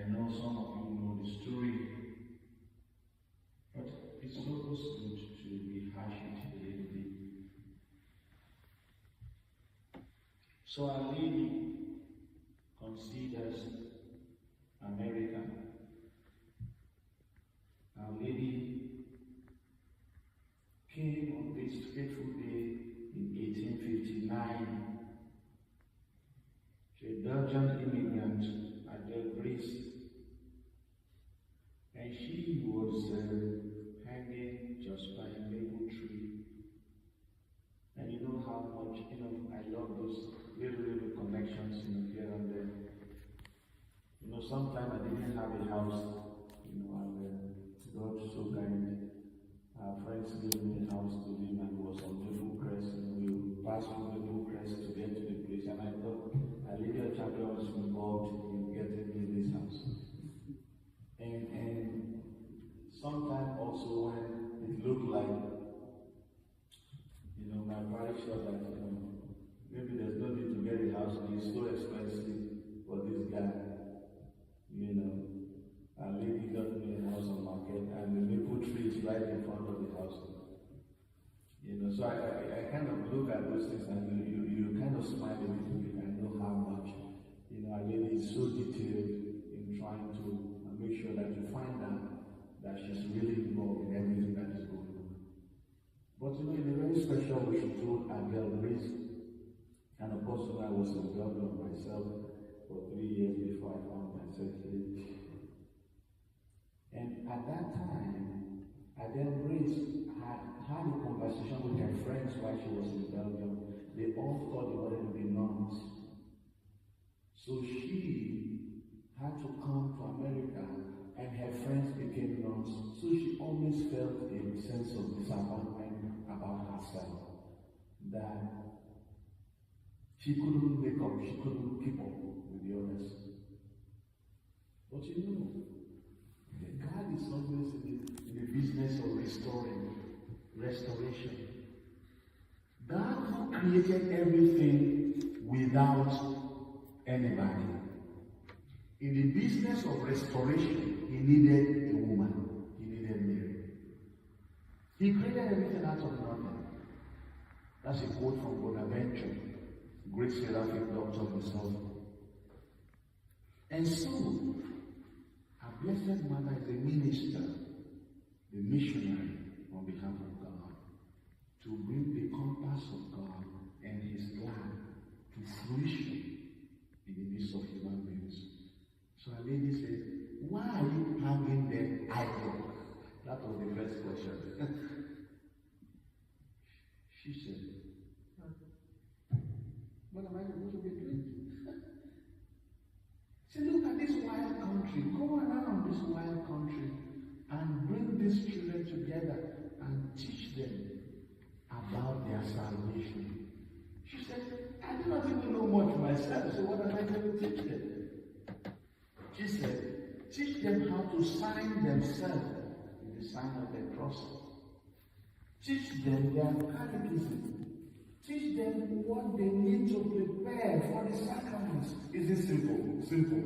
know some of you know the story, but it's always good to rehash it a little bit. So Our Lady considers America. Our Lady came on this fateful day in 1859. She's a Belgian immigrant at Del Brise, and she was hanging just by a maple tree. And you know how much, I love those little connections, here and there. Sometimes I didn't have a house, and God so kind. Our friends gave me a house to live, and it was on Maple Crest, and we passed through Maple Crest to get to the place, and I thought, Lydia Chapel was involved in getting me this house. And sometimes also when it looked like, my parish thought that, maybe there's no need to get a house, and it's so expensive for this guy. Our Lady got me a house on market, and the maple tree is right in front of the house. So I kind of look at those things, and you kind of smile a little bit. I know how much, Our Lady is so detailed in trying to make sure that you find out that she's really involved in everything that is going on. But in a very special way, she told Del Brise, and of course, I was in Dublin myself for 3 years before I found myself here. And at that time, Del Brise had a conversation with her friends while she was in Belgium. They all thought they wanted to be nuns. So she had to come to America, and her friends became nuns. So she always felt a sense of disappointment about herself, that she couldn't make up, she couldn't keep up with the others. But God is always in the business of restoration. God who created everything without anybody. In the business of restoration, he needed a woman. He needed Mary. He created everything out of nothing. That's a quote from Bonaventure, great seraphic doctor himself. And so, our Blessed Mother is a minister, the missionary on behalf of God, to bring the compass of God and His plan to fruition in the midst of human beings. So Our Lady said, why are you hanging there idle? That was the first question. She said, what am I supposed to be doing? Say, look at this wild country. Go around this wild country and bring these children together and teach them about their salvation. She said, I do not even know much myself, so what am I going to teach them? She said, teach them how to sign themselves in the sign of the cross. Teach them their catechism. Teach them what they need to prepare for the sacraments. Is it simple? Simple.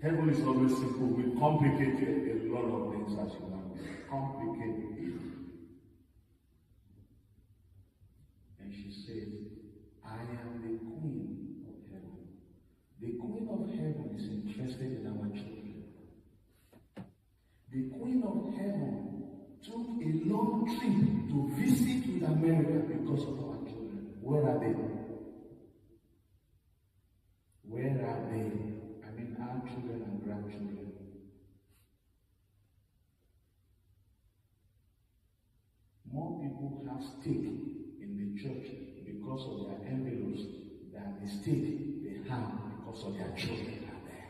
Heaven is always simple. We complicate a lot of things as human beings. Complicate it. And she says, I am the Queen of Heaven. The Queen of Heaven is interested in our children. The Queen of Heaven took a long trip to visit with America because of our children. Where are they? Where are they? I mean, our children and grandchildren. More people have stake in the church because of their envelopes than the stake they have because of their children are there.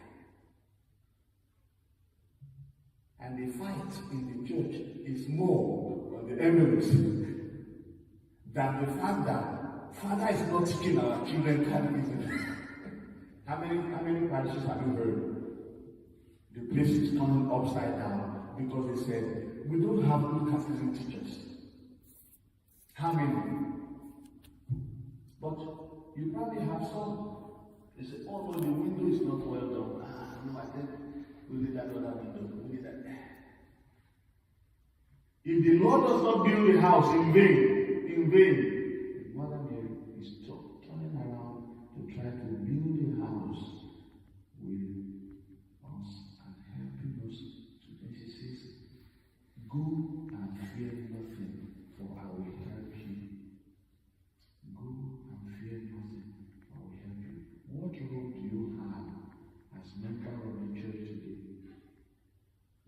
And the fight in the church is more on the envelopes than the fact that Father is not teaching our children catechism. How many parishes have you heard? The place is turned upside down because they said, we don't have good catechism teachers. How many? But you probably have some. They say, oh no, the window is not well done. No, I think We did that other window. We did that. If the Lord does not build the house in vain, Mother Mary is turning around to try to build a house with us and helping us. Today she says, go and fear nothing, for I will help you. Go and fear nothing, for I will help you. What role do you have as member of the church today?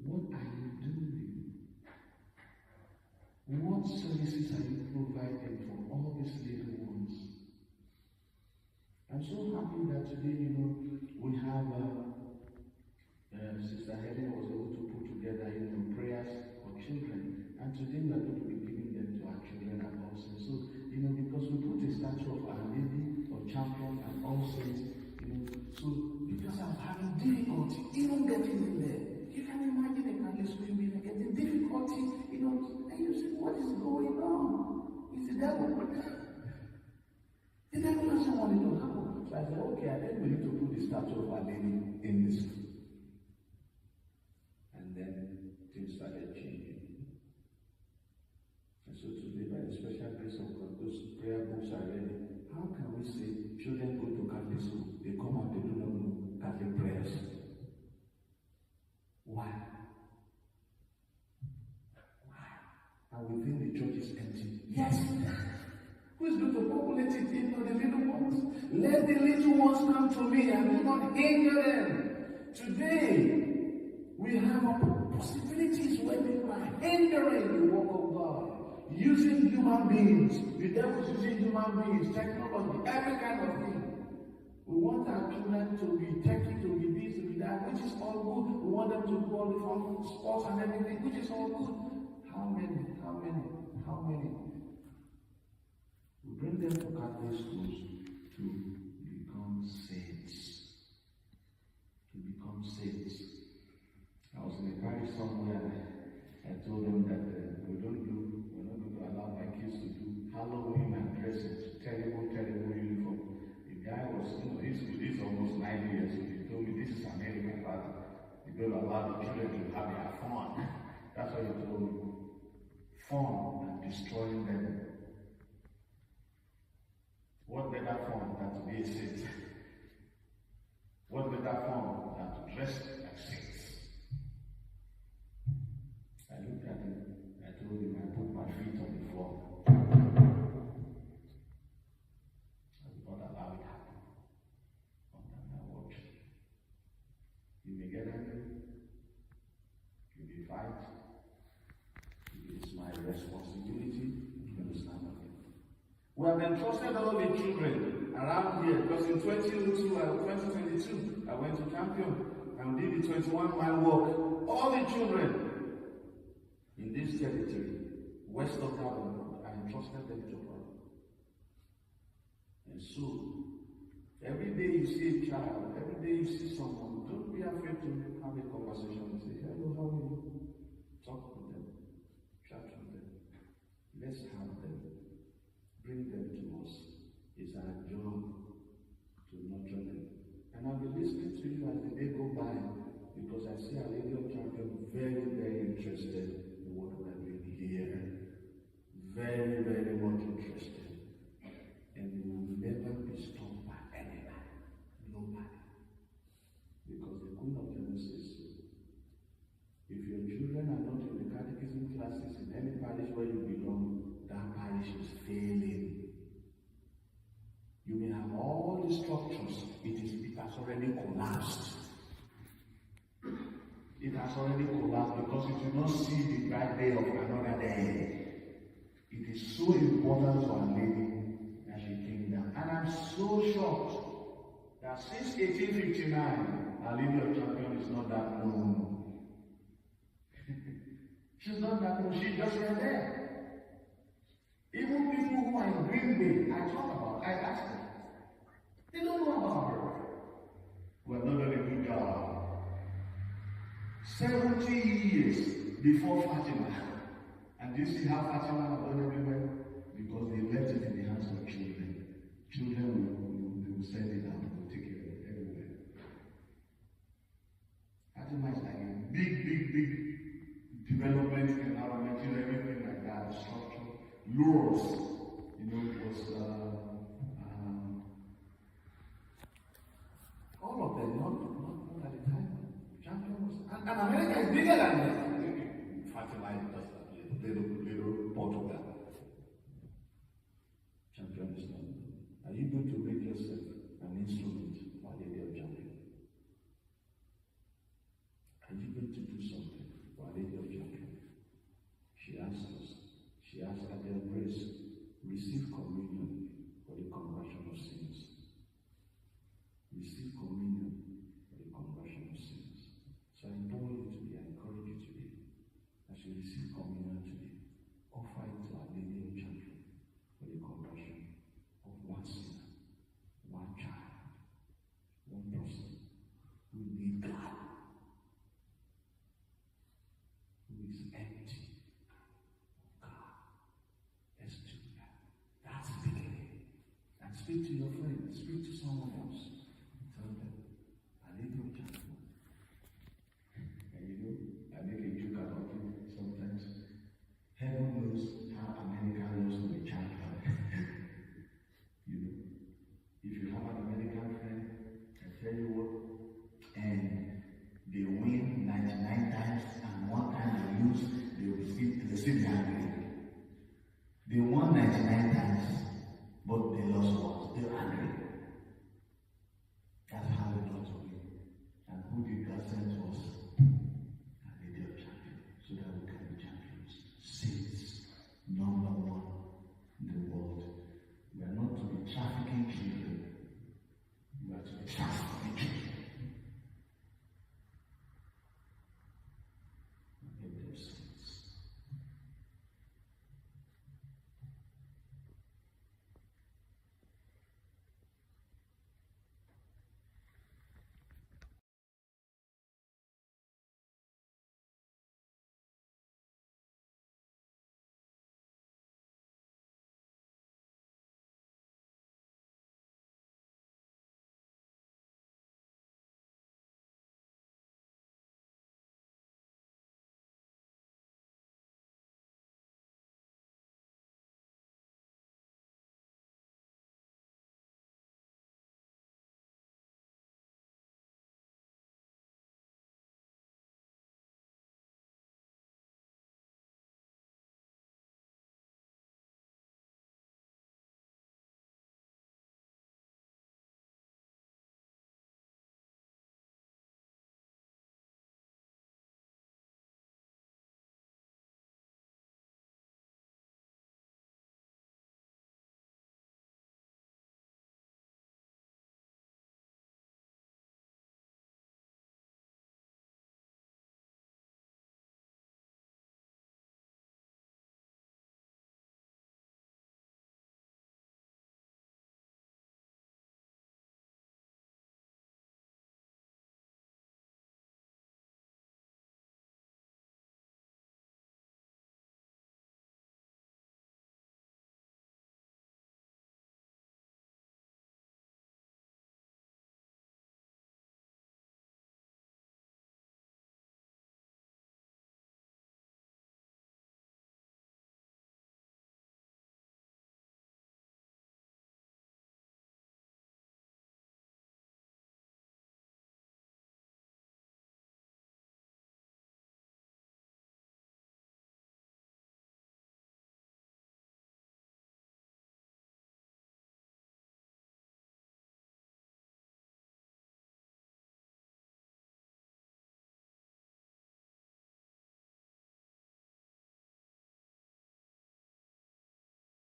What are you doing? What services are you providing for all these little ones? I'm so happy that today, we have Sister Helen was able to put together, prayers for children. And today we are going to be giving them to our children and all saints. So, because we put a statue of Our Lady of Champion and all saints, so because I'm having difficulty even getting in there. You can imagine a Catholic school being getting difficulty, and you say, what is going on? It's the devil. The devil doesn't want it to happen. So I said, okay, I think we need to put the statue of Our Lady in this. And then things started changing. And so today, by the special grace of God, those prayer books are ready. How can we say children go to Catholic school? They come out, they do not know Catholic prayers. Why? And we think the church is empty. Yes. Who is going to populate it? The little ones. Let the little ones come to me and do not hinder them. Today, we have possibilities where people are hindering the work of God. Using human beings. The devil is using human beings, technology, every kind of thing. We want our children to be techy, to be this, to be that, which is all good. We want them to qualify for sports and everything, which is all good. How many? We bring them to Catholic schools to become saints. I was in a parish somewhere. I told them that we're not going to allow my kids to do Halloween and dress in terrible uniform. The guy was, he's almost 90 years old. He told me, this is American, father. You don't allow the children to have their fun. That's what he told me. Fun and destroying them. What better fun than to be a saint? What better fun than to dress like saints? I looked at him. I told him, I put my feet on the floor. I will not allow it happen under my watch. You may get angry. You may fight. It is my responsibility to understand that. We have entrusted all the children around here because in 2022, I went to Champion and did the 21-mile walk. All the children in this territory, west of Gabon, I entrusted them to God. And so, every day you see a child, every day you see someone, don't be afraid to have a conversation and say, hello, how are you? Talk with them, chat with them. Let's have them. Bring them to us. It's our job to nurture them. And I'll be listening to you as the day go by because I see Our Lady of Champion very, very interested in what we are doing here. Very, very much interested. And we will never be stopped by anybody. Nobody. Because the Queen of Genesis, if your children are not in the catechism classes in any parish where you belong, that parish is failing. You may have all the structures. It has already collapsed. It has already collapsed because it will not see the bright day of another day. It is so important to Our Lady that she came down. And I'm so shocked that since 1859, Our Lady of Champion is not that known. She's not that known. She's just right there. Even people who are in Green Bay, I asked them. They don't know about her. We're not doing a good job. 70 years before Fatima. And do you see how Fatima has done everywhere? Because they left it in the hands of children. Children will send it out, will take care of it everywhere. Fatima is Champion is not. Are you going to make yourself an instrument for Our Lady of Champion? Are you going to do something for Our Lady of Champion? She asked us. She asked Adele Grace, receive communion for the conversion of sins. Receive communion for the conversion of sins. So I implore you today, I encourage you today, as you receive communion today, offer it to Our Lady of Champion for the conversion of one sinner, one child, one person who needs God, who is empty of God. Let's do that. That's the beginning. And speak to your friends, speak to someone else.